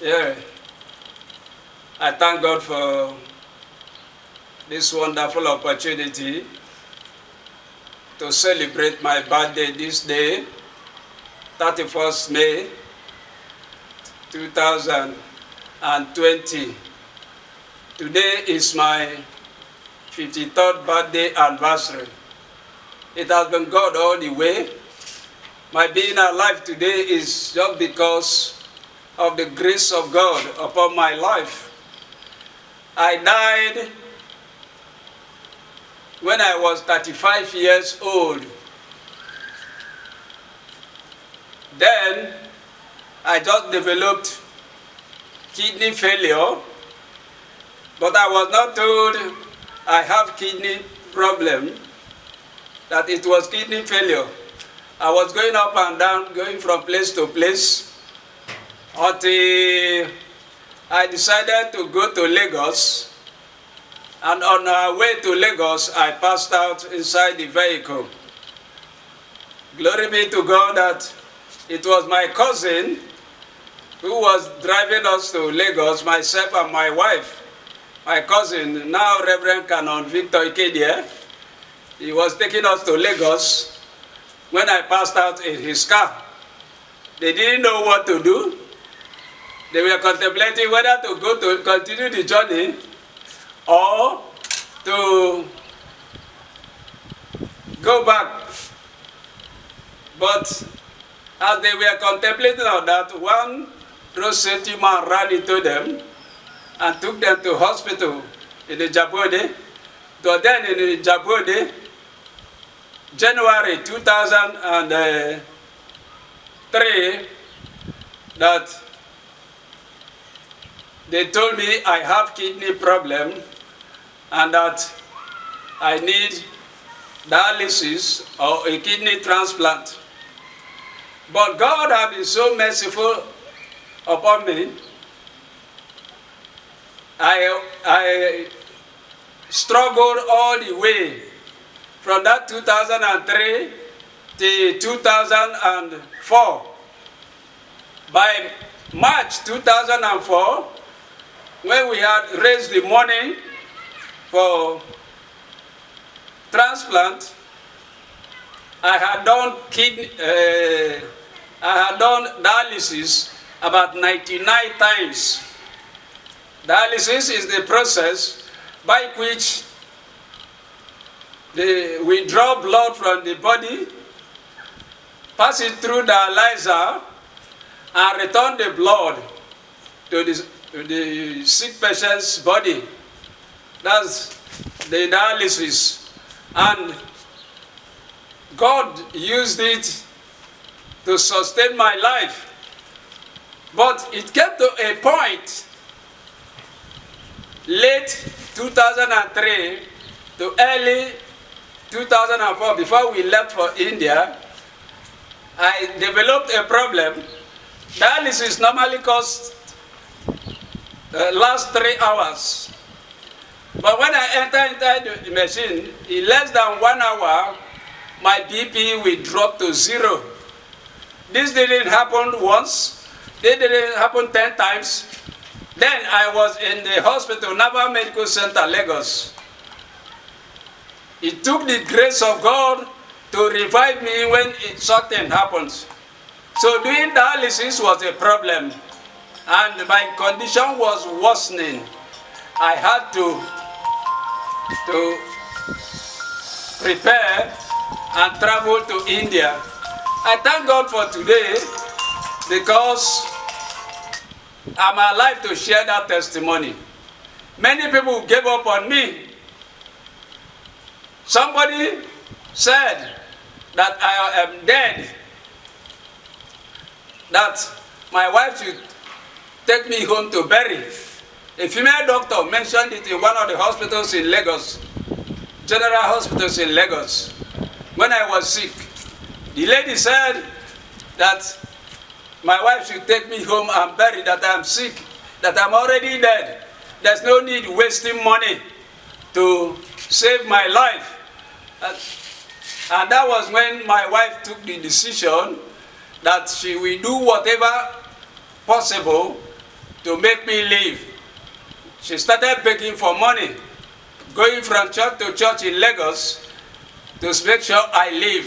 Yeah, I thank God for this wonderful opportunity to celebrate my birthday this day, 31st May 2020. Today is my 53rd birthday anniversary. It has been God all the way. My being alive today is just because of the grace of God upon my life. I died when I was 35 years old. Then I just developed kidney failure, but I was not told I have kidney problem, that it was kidney failure. I was going up and down, going from place to place, until I decided to go to Lagos. And on our way to Lagos, I passed out inside the vehicle. Glory be to God that it was my cousin who was driving us to Lagos, myself and my wife. My cousin, now Reverend Canon Victor Ikedia, he was taking us to Lagos when I passed out in his car. They didn't know what to do. They were contemplating whether to go to continue the journey or to go back. But as they were contemplating on that, one road safety man ran into them and took them to hospital in the Jabode. So then in the Jabode, January 2003, that they told me I have kidney problem and that I need dialysis or a kidney transplant. But God has been so merciful upon me. I struggled all the way from that 2003 to 2004. By March 2004, when we had raised the money for transplant, I had done dialysis about 99 times. Dialysis is the process by which we draw blood from the body, pass it through the dialyzer, and return the blood to the sick patient's body. That's the dialysis. And God used it to sustain my life. But it came to a point, late 2003 to early 2004, before we left for India, I developed a problem. Dialysis normally costs last 3 hours. But when I enter inside the machine, in less than 1 hour, my BP will drop to 0. This didn't happen once. It didn't happen 10 times. Then I was in the hospital, Naval Medical Center, Lagos. It took the grace of God to revive me when something happens. So doing dialysis was a problem, and my condition was worsening. I had to prepare and travel to India. I thank God for today because I'm alive to share that testimony. Many people gave up on me. Somebody said that I am dead, that my wife should take me home to bury. A female doctor mentioned it in one of the hospitals in Lagos, general hospitals in Lagos, when I was sick. The lady said that my wife should take me home and bury, that I'm sick, that I'm already dead. There's no need wasting money to save my life. And that was when my wife took the decision that she will do whatever possible to make me live. She started begging for money, going from church to church in Lagos to make sure I live.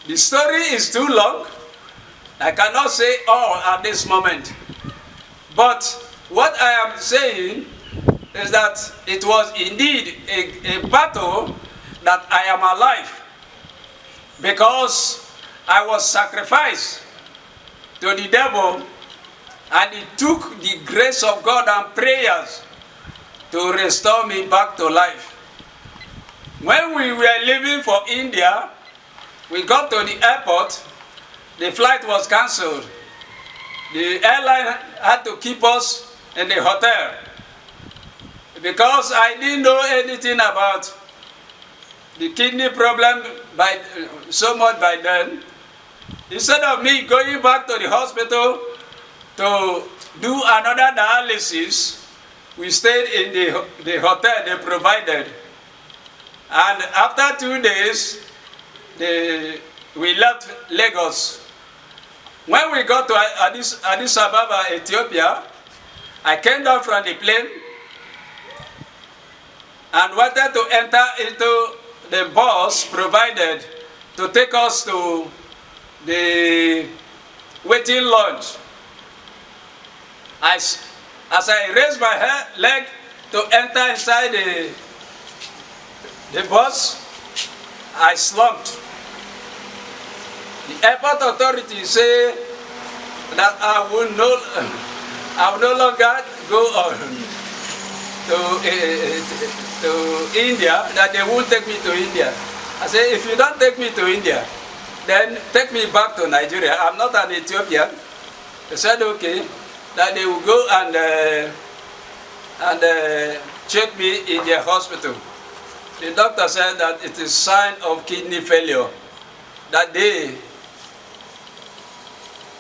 The story is too long. I cannot say all at this moment. But what I am saying is that it was indeed a battle that I am alive, because I was sacrificed to the devil, and it took the grace of God and prayers to restore me back to life. When we were leaving for India, we got to the airport. The flight was cancelled. The airline had to keep us in the hotel because I didn't know anything about the kidney problem so much by then. Instead of me going back to the hospital to do another dialysis, we stayed in the hotel they provided. And after 2 days, we left Lagos. When we got to Addis Ababa, Ethiopia, I came down from the plane and wanted to enter into the bus provided to take us to the waiting lounge. As I raised my leg to enter inside the bus, I slumped. The airport authorities say that I will no longer go on to India, that they won't take me to India. I say, if you don't take me to India, then take me back to Nigeria. I'm not an Ethiopian. They said, okay, that they will go and check me in their hospital. The doctor said that it is a sign of kidney failure, that they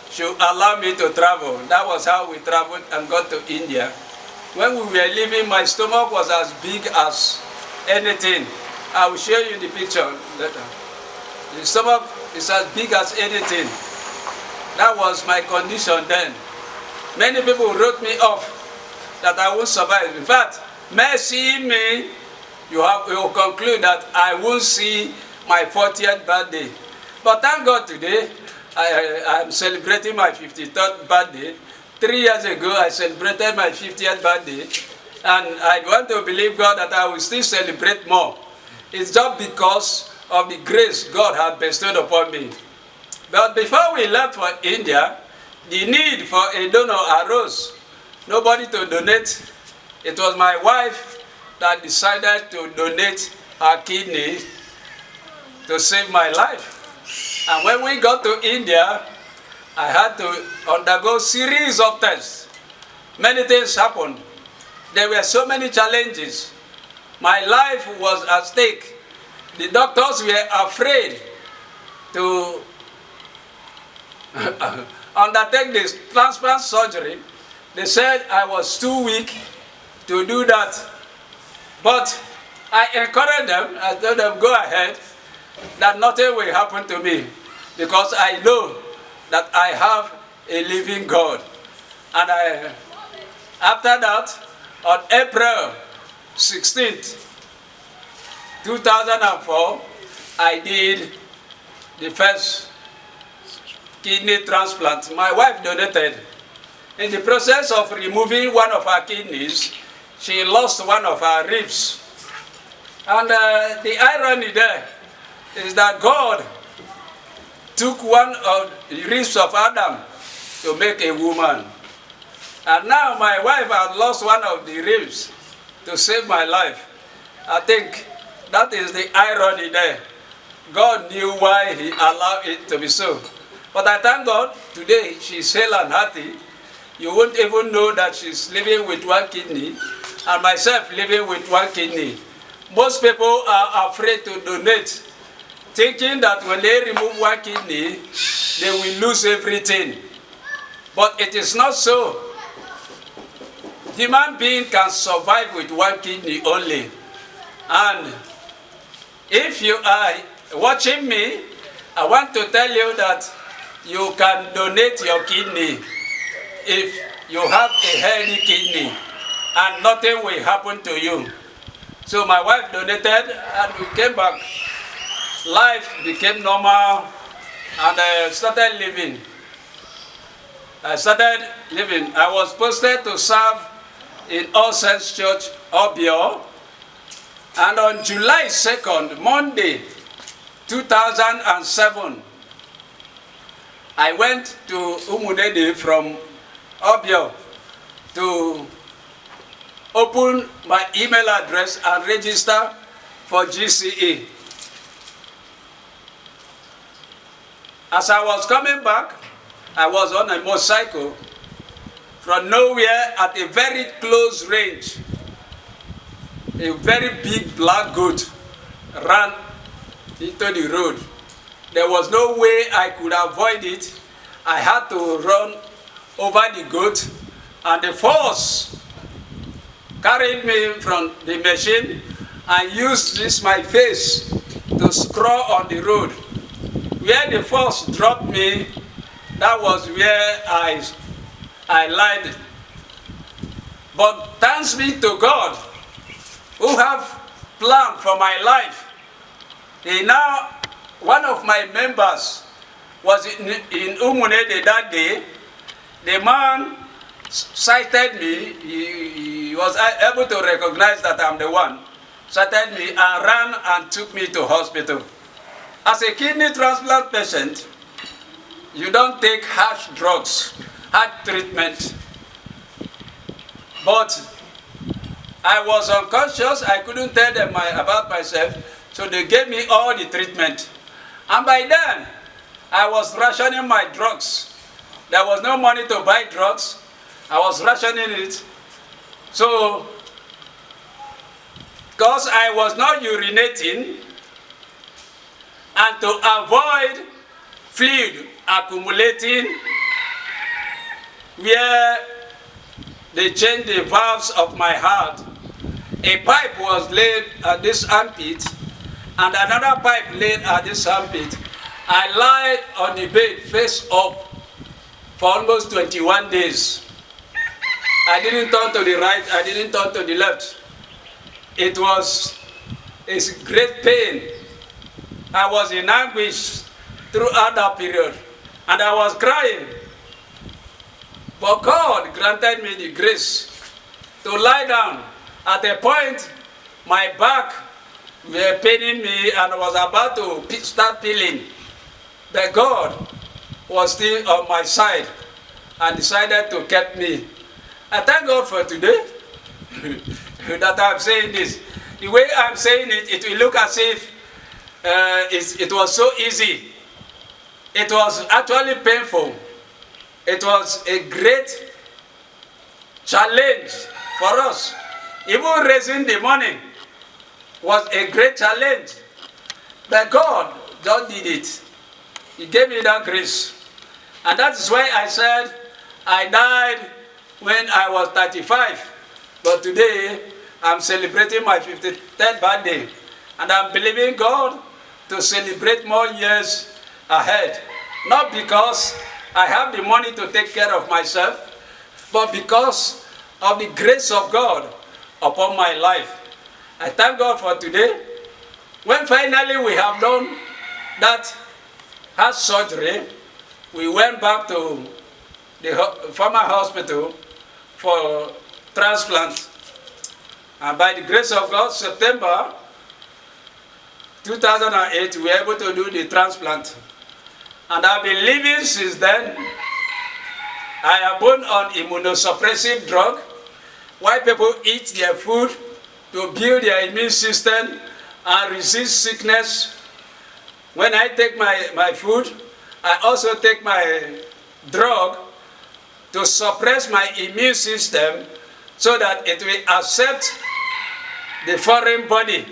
should allow me to travel. That was how we traveled and got to India. When we were leaving, my stomach was as big as anything. I will show you the picture later. The stomach is as big as anything. That was my condition then. Many people wrote me off that I won't survive. In fact, mercy me, you will conclude that I won't see my 40th birthday. But thank God today, I'm celebrating my 53rd birthday. 3 years ago, I celebrated my 50th birthday. And I want to believe God that I will still celebrate more. It's just because of the grace God has bestowed upon me. But before we left for India, the need for a donor arose. Nobody to donate. It was my wife that decided to donate her kidney to save my life. And when we got to India, I had to undergo a series of tests. Many things happened. There were so many challenges. My life was at stake. The doctors were afraid to undertake this transplant surgery. They said I was too weak to do that. But I encouraged them. I told them, go ahead, that nothing will happen to me, because I know that I have a living God. And after that, on April 16th, 2004, I did the first kidney transplant. My wife donated. In the process of removing one of her kidneys, she lost one of her ribs. And the irony there is that God took one of the ribs of Adam to make a woman. And now my wife had lost one of the ribs to save my life. I think that is the irony there. God knew why he allowed it to be so. But I thank God today she's hale and healthy. You won't even know that she's living with one kidney, and myself living with one kidney. Most people are afraid to donate, thinking that when they remove one kidney, they will lose everything. But it is not so. Human being can survive with one kidney only. And if you are watching me, I want to tell you that you can donate your kidney. if you have a healthy kidney and nothing will happen to you. So my wife donated and we came back. Life became normal and I started living. I was posted to serve in All Saints Church, Obio. And on July 2nd, Monday, 2007, I went to Umunede from Obio to open my email address and register for GCE. As I was coming back, I was on a motorcycle from nowhere at a very close range. A very big black goat ran into the road. There was no way I could avoid it. I had to run over the goat, and the force carried me from the machine and used my face to scrawl on the road. Where the force dropped me, that was where I lied. But thanks be to God, who have planned for my life. One of my members was in Umunede that day. The man sighted me. He was able to recognize that I'm the one. Sighted me and ran and took me to hospital. As a kidney transplant patient, you don't take harsh drugs, hard treatment. But I was unconscious. I couldn't tell them about myself, so they gave me all the treatment. And by then, I was rationing my drugs. There was no money to buy drugs. I was rationing it. So, because I was not urinating, and to avoid fluid accumulating where they changed the valves of my heart, a pipe was laid at this armpit and another pipe laid at this armpit. I lied on the bed face up for almost 21 days. I didn't turn to the right, I didn't turn to the left. It was a great pain. I was in anguish throughout that period, and I was crying. But God granted me the grace to lie down. At a point, my back were paining me and I was about to start peeling. But God was still on my side and decided to keep me. I thank God for today that I'm saying this. The way I'm saying it, it will look as if it was so easy. It was actually painful. It was a great challenge for us. Even raising the money was a great challenge. But God just did it. He gave me that grace. And that is why I said I died when I was 35. But today, I'm celebrating my 53rd birthday. And I'm believing God to celebrate more years ahead. Not because I have the money to take care of myself, but because of the grace of God upon my life. I thank God for today. When finally we have done that heart surgery, we went back to the former hospital for transplant. And by the grace of God, September 2008, we were able to do the transplant. And I've been living since then. I have been on immunosuppressive drug, why people eat their food to build their immune system and resist sickness. When I take my food, I also take my drug to suppress my immune system so that it will accept the foreign body,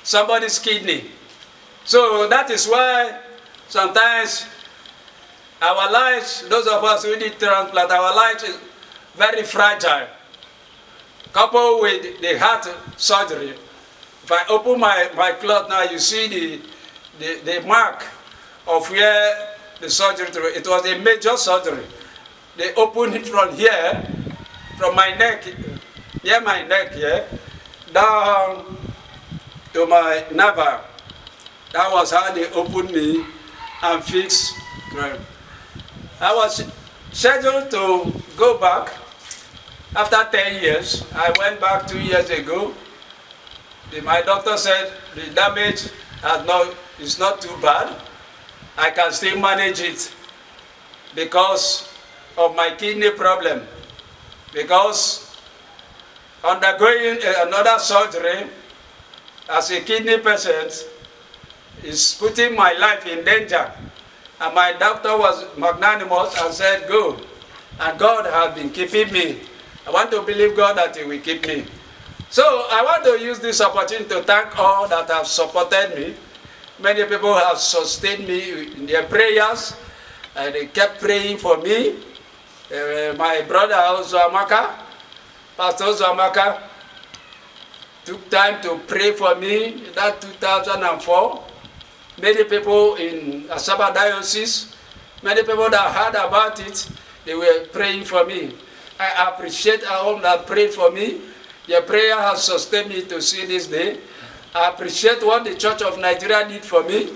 somebody's kidney. So that is why sometimes our lives, those of us who did transplant, our lives is very fragile. Coupled with the heart surgery. If I open my cloth now, you see the mark of where the surgery, it was a major surgery. they opened it from here, from my neck, near my neck here, down to my navel. That was how they opened me and fixed. I was scheduled to go back after 10 years. I went back 2 years ago. My doctor said the damage is not too bad. I can still manage it because of my kidney problem. Because undergoing another surgery as a kidney patient is putting my life in danger. And my doctor was magnanimous and said, go. And God has been keeping me. I want to believe God that He will keep me. So I want to use this opportunity to thank all that have supported me. Many people have sustained me in their prayers. And they kept praying for me. My brother Ozamaka, Pastor Ozamaka, took time to pray for me in that 2004. Many people in Asaba Diocese, many people that heard about it, they were praying for me. I appreciate all that prayed for me. Your prayer has sustained me to see this day. I appreciate what the Church of Nigeria did for me.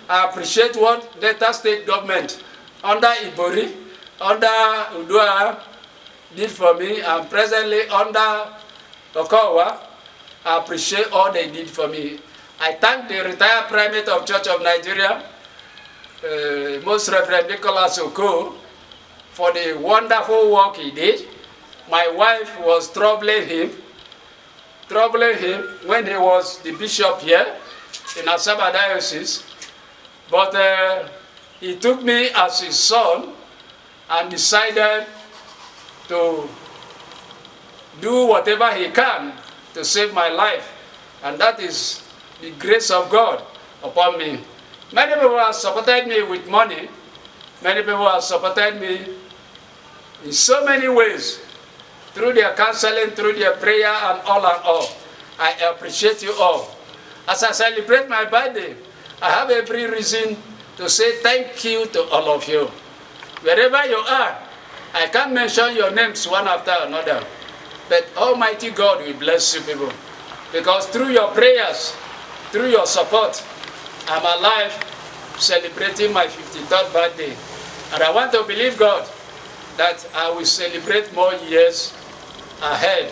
I appreciate what Delta State government under Ibori, under Udua did for me, and presently under Okowa. I appreciate all they did for me. I thank the retired primate of Church of Nigeria, Most Reverend Nicholas Oko, for the wonderful work he did. My wife was troubling him when he was the bishop here in Asaba Diocese. But he took me as his son and decided to do whatever he can to save my life. And that is the grace of God upon me. Many people have supported me with money. Many people have supported me in so many ways, through their counseling, through their prayer, and all and all. I appreciate you all. As I celebrate my birthday, I have every reason to say thank you to all of you. Wherever you are, I can't mention your names one after another, but Almighty God will bless you people. Because through your prayers, through your support, I'm alive celebrating my 53rd birthday. And I want to believe God that I will celebrate more years ahead.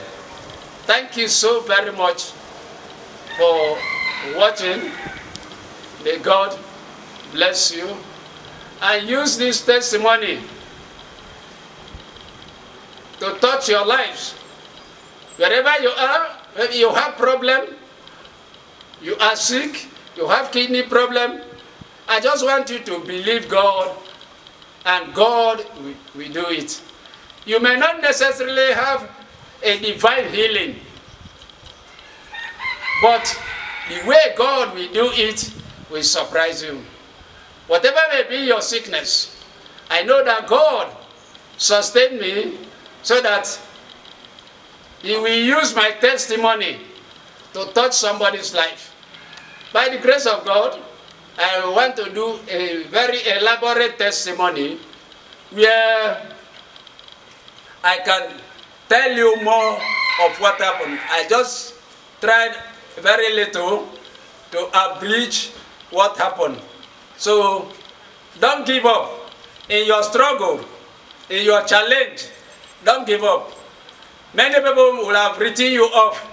Thank you so very much for watching. May God bless you. And use this testimony to touch your lives. Wherever you are, if you have problem, you are sick, you have kidney problem, I just want you to believe God, and God will do it. You may not necessarily have a divine healing, but the way God will do it will surprise you. Whatever may be your sickness, I know that God sustained me so that He will use my testimony to touch somebody's life. By the grace of God, I want to do a very elaborate testimony where I can tell you more of what happened. I just tried very little to abridge what happened. So don't give up in your struggle, in your challenge. Don't give up. Many people will have written you off.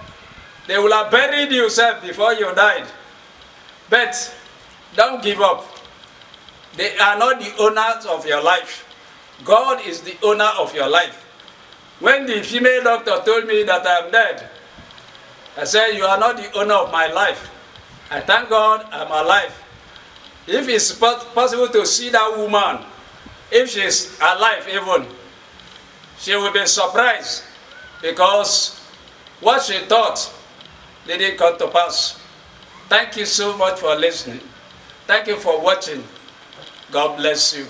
They will have buried yourself before you died. But don't give up. They are not the owners of your life. God is the owner of your life. When the female doctor told me that I'm dead, I said, you are not the owner of my life. I thank God I'm alive. If it's possible to see that woman, if she's alive even, she will be surprised because what she thought didn't come to pass. Thank you so much for listening. Thank you for watching. God bless you.